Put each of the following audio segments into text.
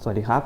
สวัสดีครับ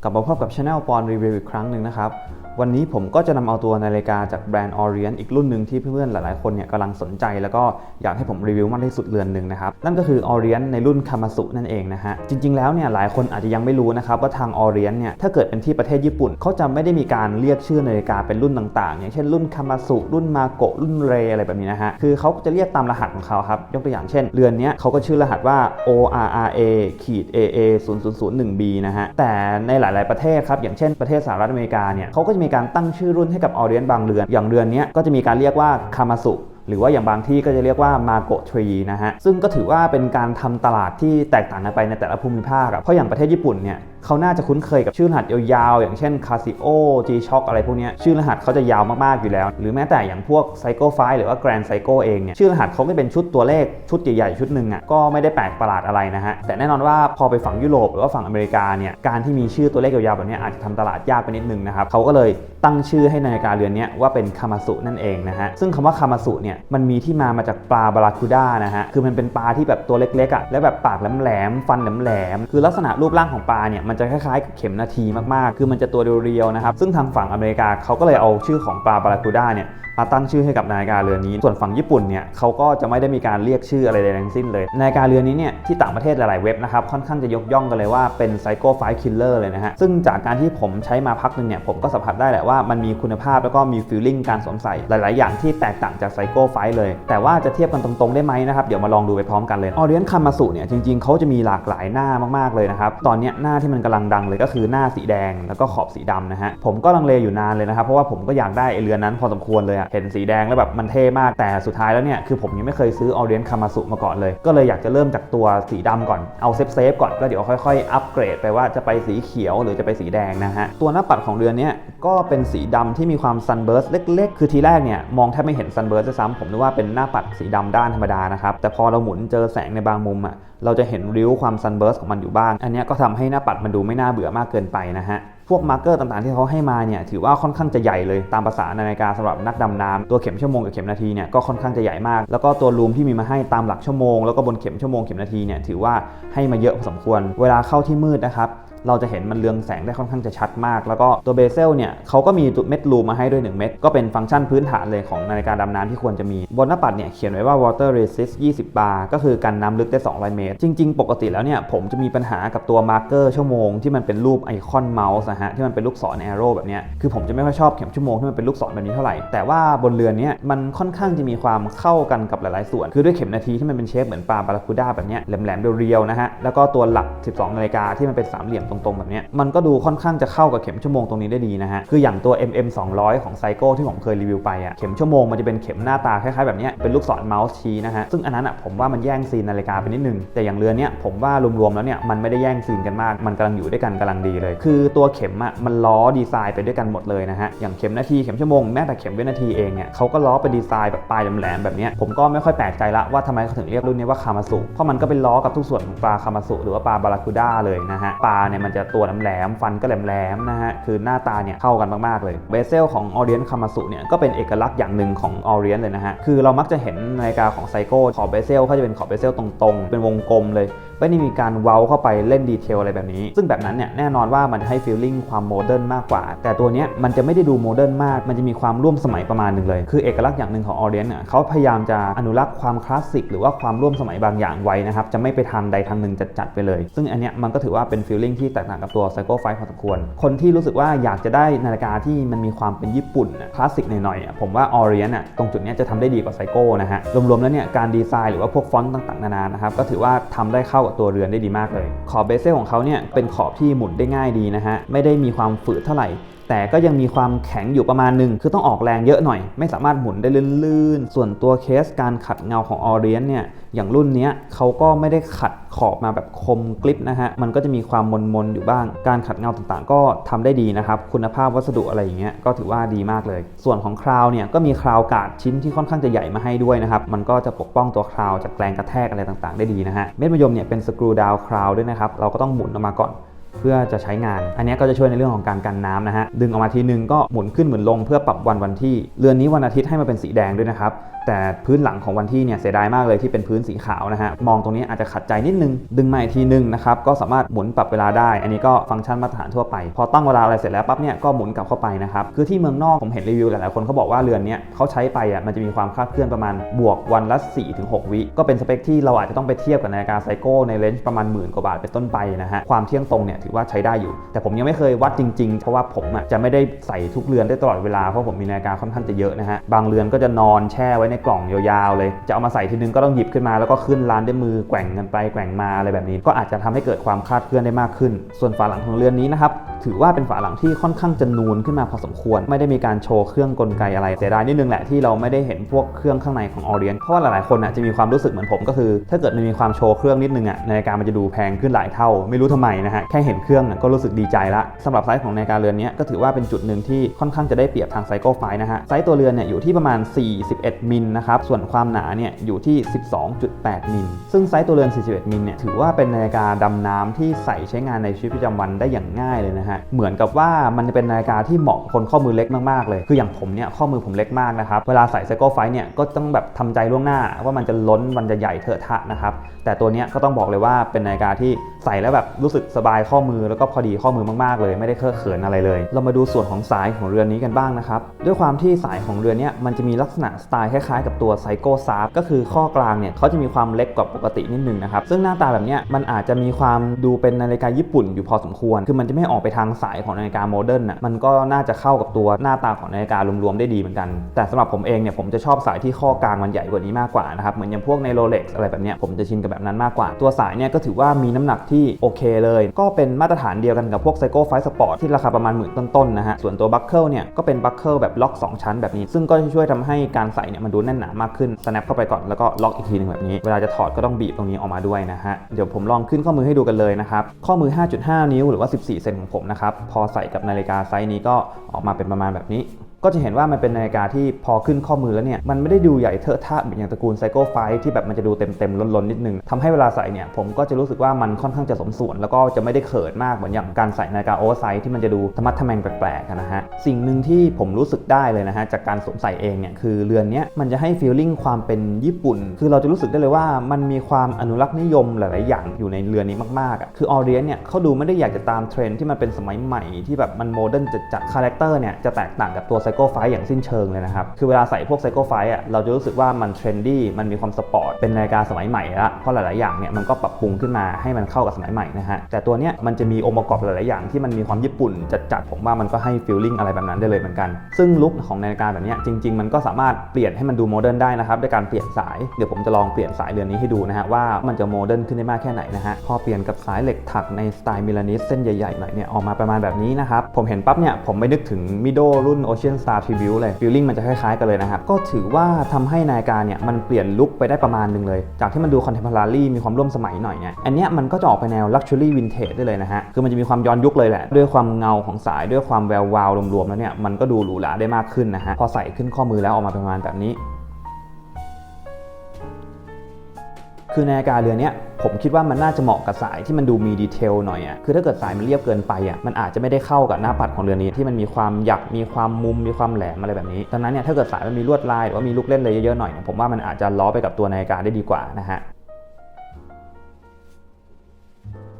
กลับมาพบกับ Channel ปอนรีวิวอีกครั้งหนึ่งนะครับวันนี้ผมก็จะนำเอาตัวนาฬิกาจากแบรนด์ Orient อีกรุ่นหนึ่งที่เพื่อนๆหลายๆคนเนี่ยกำลังสนใจแล้วก็อยากให้ผมรีวิวมากที่สุดเรือนหนึ่งนะครับนั่นก็คือ Orient ในรุ่น Kamasu นั่นเองนะฮะจริงๆแล้วเนี่ยหลายคนอาจจะยังไม่รู้นะครับว่าทาง Orient เนี่ยถ้าเกิดเป็นที่ประเทศญี่ปุ่นเขาจะไม่ได้มีการเรียกชื่อนาฬิกาเป็นรุ่นต่างๆอย่างเช่นรุ่น Kamasu รุ่น Marco รุ่น Ray อะไรแบบนี้นะฮะคือเขาจะเรียกตามรหัสของเขาครับยกตัวอย่างเช่นเรือนนี้เขาก็ชื่อรหัสว่า ORRA-AA 0001B นะฮะแต่ในหลายๆประเทศครับอย่างเช่นประเทศสหรัฐอเมริกาเนี่ยเขาก็จะมีการตั้งชื่อรุ่นให้กับ Orient บางเรือนอย่างเรือนนี้ก็จะมีการเรียกว่า Kamasu หรือว่าอย่างบางที่ก็จะเรียกว่า Marco Tree นะฮะซึ่งก็ถือว่าเป็นการทำตลาดที่แตกต่างกันไปในแต่ละภูมิภาคเพราะอย่างประเทศญี่ปุ่นเนี่ยเขาน่าจะคุ้นเคยกับชื่อรหัสยาวๆอย่างเช่น Casio G-Shock อะไรพวกนี้ชื่อรหัสเขาจะยาวมากๆอยู่แล้วหรือแม้แต่อย่างพวก Seiko 5หรือว่า Grand Seiko เองเนี่ยชื่อรหัสเขาก็เป็นชุดตัวเลขชุดใหญ่ๆชุดหนึ่งก็ไม่ได้แปลกประหลาดอะไรนะฮะแต่แน่นอนว่าพอไปฝั่งยุโรปหรือว่าฝั่งอเมริกาเนี่ยการที่มีชื่อตัวเลขยาวๆแบบนี้อาจจะทำตลาดยากไปนิดนึงนะครับเขาก็เลยตั้งชื่อให้นาฬิกาเรือนนี้ว่าเป็น Kamasu นั่นเองนะฮะซึ่งคำว่า Kamasu เนี่ยมันมีที่มาจากปลาบาราคูด้านะฮะคือมันเป็นปลาที่แบบตัวเล็กๆแล้วแบบปากแหลมๆฟันแหลมๆคือลักษณะรูปร่างของปลาเนี่ยมันจะคล้ายๆกับเข็มนาทีมากๆคือมันจะตัวเรียวๆนะครับซึ่งทางฝั่งอเมริกาเขาก็เลยเอาชื่อของปลาบาราคูด้าเนี่ยมาตั้งชื่อให้กับนาฬิกาเรือนนี้ส่วนฝั่งญี่ปุ่นเนี่ยเขาก็จะไม่ได้มีการเรียกชื่ออะไรใดทั้งสิ้นเลยนาฬิกาเรือนนี้เนี่ยที่ต่างประเทศหลายๆเว็บนะครับค่อนข้างจะยกย่องกันเลยว่าเป็น Seiko 5 Killer เลยนะฮะซึ่งจากการที่ผมใช้มาพักนึงเนี่ยผมก็สัมผัสได้แหละว่ามันมีคุณภาพแล้วก็มีฟีลลิ่งการสวมใส่หลายๆอย่างที่แตกต่างจาก Seiko 5 เลยแต่ว่าจะเทียบกันตรงๆได้ไหมนะครับเดี๋ยวมาลองดูไปพร้อมกันเลย Orient Kamasu เนี่ยจริงๆเขาจะมีหลากหลายหน้ามากๆเลยนะครับตอนนี้หน้าที่มันกำลังดังเลยก็คือหน้าสีแดงแล้วก็ขอบสีดำนะฮะผมก็ลังเลอยู่นานเลยนะครับเพราะว่าผมก็อยากได้เรือนนั้นพอสมควรเลยเห็นสีแดงแล้วแบบมันเท่มากแต่สุดท้ายแล้วเนี่ยคือผมยังไม่เคยซื้อ Orient Kamasu มาก่อนเลยก็เลยอยากจะเริ่มจากตัวสีดำก่อนเอาเซฟก่อนก็เดี๋ยวค่อยๆอัปเกรดไปว่าจะไปสีเขียวหรือจะไปสีแดงนะฮะตัวหน้าปัดของเรือนนี้ก็เป็นสีดำที่มีความ Sunburst เล็กๆคือทีแรกเนี่ยมองแทบไม่เห็น Sunburst ด้วยซ้ำผมนึกว่าเป็นหน้าปัดสีดำด้านธรรมดานะครับแต่พอเราหมุนเจอแสงในบางมุมเราจะเห็นริ้วความ Sunburst ของมันอยู่บ้างอันนี้ก็ทำให้หน้าปัดมันดูไม่น่าเบื่อมากเกินไปนะฮะพวกมาร์กเกอร์ต่างๆที่เขาให้มาเนี่ยถือว่าค่อนข้างจะใหญ่เลยตามภาษานาฬิกาสำหรับนักดำน้ำตัวเข็มชั่วโมงกับเข็มนาทีเนี่ยก็ค่อนข้างจะใหญ่มากแล้วก็ตัวลูมที่มีมาให้ตามหลักชั่วโมงแล้วก็บนเข็มชั่วโมงเข็มนาทีเนี่ยถือว่าให้มาเยอะพอสมควรเวลาเข้าที่มืดนะครับเราจะเห็นมันเรืองแสงได้ค่อนข้างจะชัดมากแล้วก็ตัวเบเซลเนี่ยเขาก็มีเม็ดลูมมาให้ด้วย1เม็ดก็เป็นฟังก์ชันพื้นฐานเลยของนาฬิกาดำน้ำที่ควรจะมีบนหน้าปัดเนี่ยเขียนไว้ว่า water resist 20 บาร์ก็คือกันน้ำลึกได้200เมตรจริงๆปกติแล้วเนี่ยผมจะมีปัญหากับตัวมาร์กเกอร์ชั่วโมงที่มันเป็นรูปไอคอนเมาส์นะฮะที่มันเป็นลูกศรแอโร่แบบนี้คือผมจะไม่ค่อยชอบเข็มชั่วโมงที่มันเป็นลูกศรแบบนี้เท่าไหร่แต่ว่าบนเรือนนี้มันค่อนข้างจะมีความเข้ากันกับหลายๆส่วนคือด้วยเข็มนาทีที่มันเป็นเชฟเหมือนปลาบาราคูด้าแบบนี้แหลมๆเรียวๆนะฮะแล้วก็ตัวหลัก12นาฬิกาที่มันเป็นสามเหลี่ยมตรงๆแบบนี้มันก็ดูค่อนข้างจะเข้ากับเข็มชั่วโมงตรงนี้ได้ดีนะฮะคืออย่างตัว MM 200ของ Seiko ที่ผมเคยรีวิวไปเข็มชั่วโมงมันจะเป็นเข็มหน้าตาคล้ายๆแบบนี้เป็นลูกศรเมาส์ชี้นะฮะซึ่งอันนั้นผมว่ามันแย่งซีนนาฬิกาไปนิดนึงแต่อย่างเรือนนี้ผมว่ารวมๆแล้วเนี่ยมันไม่ได้แย่งซีนกันมากมันกำลังอยู่ด้วยกันกำลังดีเลยคือตัวเข็มมันล้อดีไซน์ไปด้วยกันหมดเลยนะฮะอย่างเข็มนาทีเข็มชั่วโมงแม้แต่เข็มวินาทีเองเนี่ยเขาก็ล้อเป็นดีไซน์แบบปลายแหลมๆแบบนี้ผมก็ไม่ค่อยแปลกใจละว่าทำไมเขาถึงเรียกรุ่นนี้ว่าคามาสุเพราะมันก็เป็นล้อกับทุกส่วนของปลาคามาสุหรือว่าปลาบาราคูด้าเลยนะฮะปลาเนี่ยมันจะตัวแหลมๆฟันก็แหลมๆนะฮะคือหน้าตาเนี่ยเข้ากันมากๆเลยเบเซลของ Orient Kamasu เนี่ยก็เป็นเอกลักษณ์อย่างหนึ่งของ Orient เลยนะฮะคือเรามักจะเห็นนาฬิกาของ Seiko ขอบเบเซลเขาจะเป็นขอบเบเซลตรงๆเป็นวงกลมเลยไม่ได้มีการเว้าเข้าไปเล่นดีเทลอะไรแบบนี้ซึ่งแบบนั้นเนี่ยแน่นอนว่ามันให้ฟีลลิ่งความโมเดิร์นมากกว่าแต่ตัวนี้มันจะไม่ได้ดูโมเดิร์นมากมันจะมีความร่วมสมัยประมาณหนึ่งเลยคือเอกลักษณ์อย่างหนึ่งของ Orient เขาพยายามจะอนุรักษ์ความคลาสสิกหรือว่าความร่วมสมัยบางอย่างไว้นะครับจะไม่ไปทางใดทางหนึ่งจัดไปเลยซึ่งอันเนี้ยมันก็ถือว่าเป็นฟีลลิ่งที่แตกต่างกับตัว Seiko 5 พอสมควรคนที่รู้สึกว่าอยากจะได้นาฬิกาที่มันมีความเป็นญี่ปุ่นคลาสสิกหน่อยๆผมว่า Orient ตรงจุดนี้จะทำได้ดีกว่า Seiko นะฮะรวมๆแล้วเนี่ยการดีไซน์หรือว่าพวกฟอนต์ต่างๆนานานะครับก็ถือว่าทำได้เข้ากับตัวเรือนได้ดีมากเลยขอบเบเซลของเขาเนี่ยเป็นขอบที่หมุนได้ง่ายดีนะฮะไม่ได้มีความฝืดเท่าไหร่แต่ก็ยังมีความแข็งอยู่ประมาณนึงคือต้องออกแรงเยอะหน่อยไม่สามารถหมุนได้ลื่นๆส่วนตัวเคสการขัดเงาของ Orient เนี่ยอย่างรุ่นนี้เขาก็ไม่ได้ขัดขอบมาแบบคมกริบนะฮะมันก็จะมีความมนๆอยู่บ้างการขัดเงาต่างๆก็ทำได้ดีนะครับคุณภาพวัสดุอะไรอย่างเงี้ยก็ถือว่าดีมากเลยส่วนของคราวเนี่ยก็มีคราวการ์ดชิ้นที่ค่อนข้างจะใหญ่มาให้ด้วยนะครับมันก็จะปกป้องตัวคราวจากแรงกระแทกอะไรต่างๆได้ดีนะฮะเม็ดมะยมเนี่ยเป็นสกรูดาวคราวด้วยนะครับเราก็ต้องหมุนออกมาก่อน เพื่อจะใช้งานอันนี้ก็จะช่วยในเรื่องของการกันน้ำนะฮะดึงออกมาทีนึงก็หมุนขึ้นหมุนลงเพื่อปรับวันที่เรือนนี้วันอาทิตย์ให้มาเป็นสีแดงด้วยนะครับแต่พื้นหลังของวันที่เนี่ยเสียดายมากเลยที่เป็นพื้นสีขาวนะฮะมองตรงนี้อาจจะขัดใจนิดนึงดึงมาอีกทีนึงนะครับก็สามารถหมุนปรับเวลาได้อันนี้ก็ฟังก์ชันมาตรฐานทั่วไปพอตั้งเวลาอะไรเสร็จแล้วปั๊บเนี่ยก็หมุนกลับเข้าไปนะครับคือที่เมืองนอกผมเห็นรีวิวหลายๆคนเขาบอกว่าเรือนนี้เขาใช้ไปมันจะมีความคลาดเคลื่อนประมาณบวกวันละ 4-6 วิก็เป็นสเปคที่เราอาจจะต้องไปเทียบกับนาฬิกาไซโก้ในเลนส์ประมาณ10,000 กว่าบาทเป็นต้นไปนะฮะความเที่ยงตรงเนี่ยถือว่าใช้ได้อยู่แต่ผมยังไม่เคยวัดจริงๆเพราะว่าผมจะไม่ได้ใส่ทุกเรือนได้ตลอดเวลาเพราะผมมีนาฬิกาค่อนข้างจะเยอะนะฮะบางเรือนก็จะนอนแช่ไว้ในกล่องยาวๆเลยจะเอามาใส่ทีนึงก็ต้องหยิบขึ้นมาแล้วก็ขึ้นลานด้วยมือแกว่งกันไปแกว่งมาอะไรแบบนี้ก็อาจจะทำให้เกิดความคลาดเคลื่อนได้มากขึ้นส่วนฝาหลังของเรือนนี้นะครับถือว่าเป็นฝาหลังที่ค่อนข้างจะนูนขึ้นมาพอสมควรไม่ได้มีการโชว์เครื่องกลไกอะไรเสียดายนิดนึงแหละที่เราไม่ได้เห็นพวกเครื่องข้างในของ Orient เพราะว่าหลายๆคนจะมีความรู้สึกเหมือนผมก็คือถ้าเกิดมันมีความโชว์เครื่องนิดนึงนาฬิกามันจะดูแพงขึ้นหลายเท่าไม่รู้ทำไมนะฮะแค่เห็นเครื่องก็รู้สึกดีใจละสำหรับไซส์ของนาฬิกาเรือนนี้ก็ถือว่าเป็นจุดหนึ่งที่ค่อนข้างจะได้เปรียบทางไซโก้ไฟนะฮะไซส์ตัวเรือนอยู่ที่ประมาณ41มิลนะครับส่วนความหนาอยู่ที่12.8 มิลซึ่งไซส์ตัวเรือน41มิลถือว่าเป็นนาฬิกาดำน้ำที่ใส่ใช้งานในชีวิตประจำวันได้อย่างง่ายเลยนะฮะเหมือนกับว่ามันจะเป็นนาฬิกาที่เหมาะคนข้อมือเล็กมากๆเลยคืออย่างผมข้อมือผมเล็กมากนะครับเวลาใส่ไซโก้ไฟก็ต้องแบบทำใจล่วงหน้าว่ามันจะล้นมันจะใหญ่เถอะทะนะครับแต่ตัวนี้ก็ต้องบอกเลยว่าเป็นนาฬิกาที่ใส่แล้วแบบรู้สึกสบายข้อมือแล้วก็พอดีข้อมือมากๆเลยไม่ได้เคอะเขินอะไรเลยเรามาดูส่วนของสายของเรือนนี้กันบ้างนะครับด้วยความที่สายของเรือนนี้มันจะมีลักษณะสไตล์คล้ายๆกับตัวไซโก้ซาร์ฟก็คือข้อกลางเขาจะมีความเล็กกว่าปกตินิดนึงนะครับซึ่งหน้าตาแบบนี้มันอาจจะมีความดูเป็นนาฬิกาญี่ปุ่นอยู่พอสมควรคือมันจะไม่ออกไปทางสายของนาฬิกาโมเดิร์นมันก็น่าจะเข้ากับตัวหน้าตาของนาฬิการวมๆได้ดีเหมือนกันแต่สำหรับผมเองผมจะชอบสายที่ข้อกลางมันใหญ่กว่านี้มากกว่านะครับเหมือนอย่างพวกในโรเล็กซ์อะไรแบบนี้ผมจะชินกับแบบนั้นมากกว่าตัวสายก็ถือว่ามีน้ำหนักที่โอเคเลยก็เป็นมาตรฐานเดียวกันกับพวกไซโก้ไฟสปอร์ตที่ราคาประมาณ10,000ต้นๆนะฮะส่วนตัวบัคเกิลก็เป็นบัคเกิลแบบล็อก2ชั้นแบบนี้ซึ่งก็ช่วยทำให้การใส่มันดูแน่นหนามากขึ้นสแนปเข้าไปก่อนแล้วก็ล็อกอีกทีนึงแบบนี้เวลาจะถอดก็ต้องบีบตรงนี้ออกมาด้วยนะฮะเดี๋ยวผมลองขึ้นข้อมือให้ดูกันเลยนะครับข้อมือ 5.5 นิ้วหรือว่า14เซนของผมนะครับพอใส่กับนาฬิกาไซส์นี้ก็ออกมาเป็นประมาณแบบนี้ก็จะเห็นว่ามันเป็นนาฬิกาที่พอขึ้นข้อมือแล้วมันไม่ได้ดูใหญ่เทอะทะเหมือนอย่างตระกูลไซโก้ไฟที่แบบมันจะดูเต็มๆล้นๆนิดนึงทำให้เวลาใส่ผมก็จะรู้สึกว่ามันค่อนข้างจะสมส่วนแล้วก็จะไม่ได้เขินมากเหมือนอย่างการใส่นาฬิกาโอเวอร์ไซส์ที่มันจะดูธรรมะทแมงแปลกๆนะฮะสิ่งหนึ่งที่ผมรู้สึกได้เลยนะฮะจากการสวมใส่เองคือเรือนนี้มันจะให้ฟีลลิ่งความเป็นญี่ปุ่นคือเราจะรู้สึกได้เลยว่ามันมีความอนุรักษ์นิยมหลายๆอย่างอยู่ในเรือนนี้มากๆคือ Orient เขาดูไม่ได้อยากจะตามเทรนด์ที่มันเป็นสมัยใหม่ที่แบบมันโมเดิร์นจัดคาแรคเตอร์จะแตกต่างกับตัวไซโก้ไฟอย่างสิ้นเชิงเลยนะครับคือเวลาใส่พวกไซโก้ไฟเราจะรู้สึกว่ามันเทรนดี้มันมีความสปอร์ตเป็นนาฬิกาสมัยใหม่ละเพราะหลายๆอย่างมันก็ปรับปรุงขึ้นมาให้มันเข้ากับสมัยใหม่นะฮะแต่ตัวเนี้ยมันจะมีองค์ประกอบหลายๆอย่างที่มันมีความญี่ปุ่นจัดผมว่ามันก็ให้ฟีลลิ่งอะไรแบบนั้นได้เลยเหมือนกันซึ่งลุคของนาฬิกาแบบนี้จริงๆมันก็สามารถเปลี่ยนให้มันดูโมเดิร์นได้นะครับด้วยการเปลี่ยนสายเดี๋ยวผมจะลองเปลี่ยนสายเรือนนี้ให้ดูนะฮะว่ามันจะโมเดิร์นขึ้นได้มากแค่ไหนนะฮะพอเปลี่ยนกับสายเหล็กถักในสไตล์มิลานิสเส้นใหญ่ๆหน่อยออกมาประมาณแบบนี้นะครับผมเห็นปั๊บผมไปนึกถึงมิโดรุ่น Ocean Star Tribute เลยฟีลลิ่งมันจะคล้ายๆกันเลยนะครับก็ถือว่าทำให้นาฬิกามันเปลี่ยนลุคไปได้ประมาณนึงเลยจากที่มันดูคอนเทมพอรารีมีความร่วมสมัยหน่อยอันเนี้ยมันก็จะออกไปแนว Luxury Vintage ได้เลยนะฮะคือมันจะมีความย้อนยุคเลยแหละด้วยความเงาของสายด้วยความแวววาวรวมๆแล้วมันก็ดูหรูหราได้มากขึ้นนะฮะพอใส่ขึ้นข้อมือแล้วออกมาประมาณแบบนี้คือนาฬิกาเรือนนี้ผมคิดว่ามันน่าจะเหมาะกับสายที่มันดูมีดีเทลหน่อยคือถ้าเกิดสายมันเรียบเกินไปมันอาจจะไม่ได้เข้ากับหน้าปัดของเรือนนี้ที่มันมีความหยักมีความมุมมีความแหลมอะไรแบบนี้ดังนั้นถ้าเกิดสายมันมีลวดลายหรือว่ามีลูกเล่นอะไรเยอะๆหน่อยผมว่ามันอาจจะล้อไปกับตัวนาฬิกาได้ดีกว่านะฮะ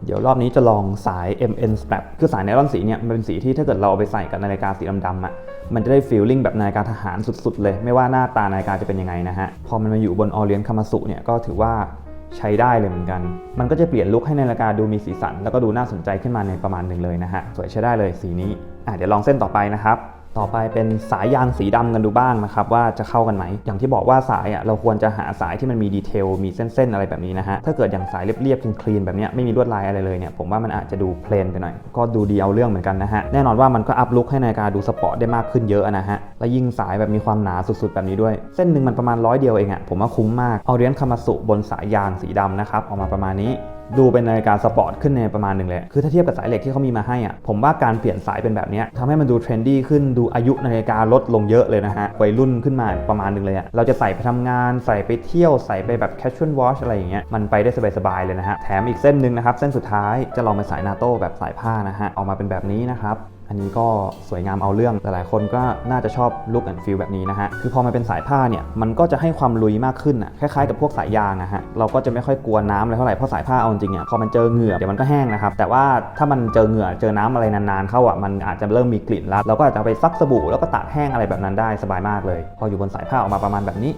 เดี๋ยวรอบนี้จะลองสาย MN Strap คือสายไนลอนสีมันเป็นสีที่ถ้าเกิดเราเอาไปใส่กับนาฬิกาสีดำๆมันจะได้ฟีลลิ่งแบบนาฬิกาทหารสุดๆเลยไม่ว่าหน้าตานาฬิกาจะเป็นยังไงนะฮะพอมันมาอยู่บน Orient Kamasu ก็ถือว่าใช้ได้เลยเหมือนกันมันก็จะเปลี่ยนลุคให้นาฬิกาดูมีสีสันแล้วก็ดูน่าสนใจขึ้นมาในประมาณหนึ่งเลยนะฮะสวยใช้ได้เลยสีนี้เดี๋ยวลองเส้นต่อไปนะครับต่อไปเป็นสายยางสีดำกันดูบ้างนะครับว่าจะเข้ากันไหมอย่างที่บอกว่าสายเราควรจะหาสายที่มันมีดีเทลมีเส้นๆอะไรแบบนี้นะฮะถ้าเกิดอย่างสายเรียบๆคลีนๆแบบนี้ไม่มีลวดลายอะไรเลยผมว่ามันอาจจะดูเพลนไปหน่อยก็ดูดีเอาเรื่องเหมือนกันนะฮะแน่นอนว่ามันก็อัพลุคให้นาฬิกาดูสปอร์ตได้มากขึ้นเยอะนะฮะและยิ่งสายแบบมีความหนาสุดๆแบบนี้ด้วยเส้นหนึ่งมันประมาณ100 เดียวเองผมว่าคุ้มมากOrient Kamasuบนสายยางสีดำนะครับออกมาประมาณนี้ ดูเป็นนาฬิกาสปอร์ตขึ้นในประมาณหนึ่งเลยคือถ้าเทียบกับสายเหล็กที่เขามีมาให้อ่ะผมว่าการเปลี่ยนสายเป็นแบบนี้ทำให้มันดูเทรนดี้ขึ้นดูอายุนาฬิกาลดลงเยอะเลยนะฮะวัยรุ่นขึ้นมาประมาณหนึ่งเลยอ่ะเราจะใส่ไปทำงานใส่ไปเที่ยวใส่ไปแบบ casual watch อะไรอย่างเงี้ยมันไปได้สบายๆเลยนะฮะแถมอีกเส้นหนึ่งนะครับเส้นสุดท้ายจะลองเป็นสายนาโต้แบบสายผ้านะฮะออกมาเป็นแบบนี้นะครับอันนี้ก็สวยงามเอาเรื่องหลายๆคนก็น่าจะชอบลุคแอนด์ฟีลแบบนี้นะฮะคือพอมันเป็นสายผ้าเนี่ยมันก็จะให้ความลุยมากขึ้นอ่ะคล้ายๆกับพวกสายยางนะฮะเราก็จะไม่ค่อยกลัวน้ำอะไรเท่าไหร่เพราะสายผ้าเอาจริงอ่ะพอมันเจอเหงื่อเดี๋ยวมันก็แห้งนะครับแต่ว่าถ้ามันเจอเหงื่อเจอน้ำอะไรนานๆเข้าอ่ะมันอาจจะเริ่มมีกลิ่นแล้วเราก็อาจจะไปซักสบู่แล้วก็ตากแห้งอะไรแบบนั้นได้สบายมากเลยพออยู่บนสายผ้าออกมาประมาณแบบนี้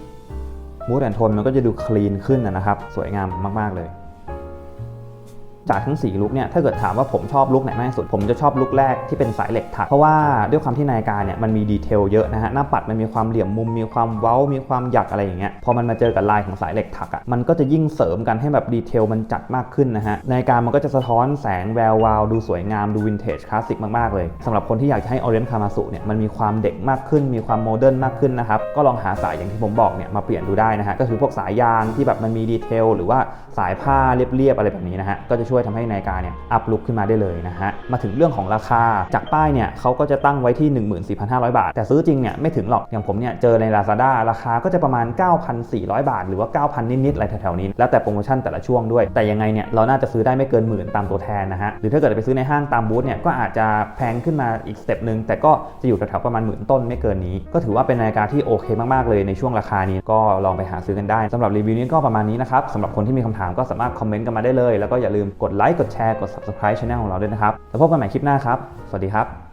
มูดแอนด์โทนมันก็จะดูคลีนขึ้นนะครับสวยงามมากๆเลยจากทั้ง4ลุคเนี่ยถ้าเกิดถามว่าผมชอบลุคไหนมากที่สุดผมจะชอบลุคแรกที่เป็นสายเหล็กถักเพราะว่าด้วยความที่นาฬิกาเนี่ยมันมีดีเทลเยอะนะฮะหน้าปัดมันมีความเหลี่ยมมุมมีความเว้ามีความหยักอะไรอย่างเงี้ยพอมันมาเจอกับลายของสายเหล็กถักอ่ะมันก็จะยิ่งเสริมกันให้แบบดีเทลมันจัดมากขึ้นนะฮะนาฬิกามันก็จะสะท้อนแสงแวววาวดูสวยงามดูวินเทจคลาสสิกมากๆเลยสำหรับคนที่อยากจะให้ Orient Kamasu เนี่ยมันมีความเด็กมากขึ้นมีความโมเดิร์นมากขึ้นนะครับก็ลองหาสายอย่างที่ผมบอกเนี่ยมาเปลี่ยนดูได้นะฮะก็คือพวกสายยางที่แบบมันมีดีเทลหรือว่าสายผ้าเรียบๆอะไรแบบนี้นะฮะก็จะช่วยทำให้นาฬิกาเนี่ยอัพลุคขึ้นมาได้เลยนะฮะมาถึงเรื่องของราคาจากป้ายเนี่ยเขาก็จะตั้งไว้ที่ 14,500 บาทแต่ซื้อจริงเนี่ยไม่ถึงหรอกอย่างผมเนี่ยเจอใน Lazada ราคาก็จะประมาณ 9,400 บาทหรือว่า 9,000 นิดๆอะไรแถวๆนี้แล้วแต่โปรโมชั่นแต่ละช่วงด้วยแต่ยังไงเนี่ยเราน่าจะซื้อได้ไม่เกิน10,000ตามตัวแทนนะฮะหรือถ้าเกิดไปซื้อในห้างตามบูธเนี่ยก็อาจจะแพงขึ้นมาอีกสเต็ปนึงแต่ก็จะอยู่แถวๆประมาณ10,000ต้นไม่เกินนี้ก็ถือว่าเป็นนาฬิกาที่โอเคมากๆเลยในช่วงราคานี้ก็ลองไปหาซื้อกันได้สำหรับรีวิวนี้ก็ประมาณนี้นะครับสำหรับคนที่มีคำถามก็สามารถคอมเมนต์กันมาได้เลยแล้วก็อย่าลืมกดไลค์กดแชร์กด Subscribe Channel ของเราด้วยนะครับแล้วพบกันใหม่คลิปหน้าครับสวัสดีครับ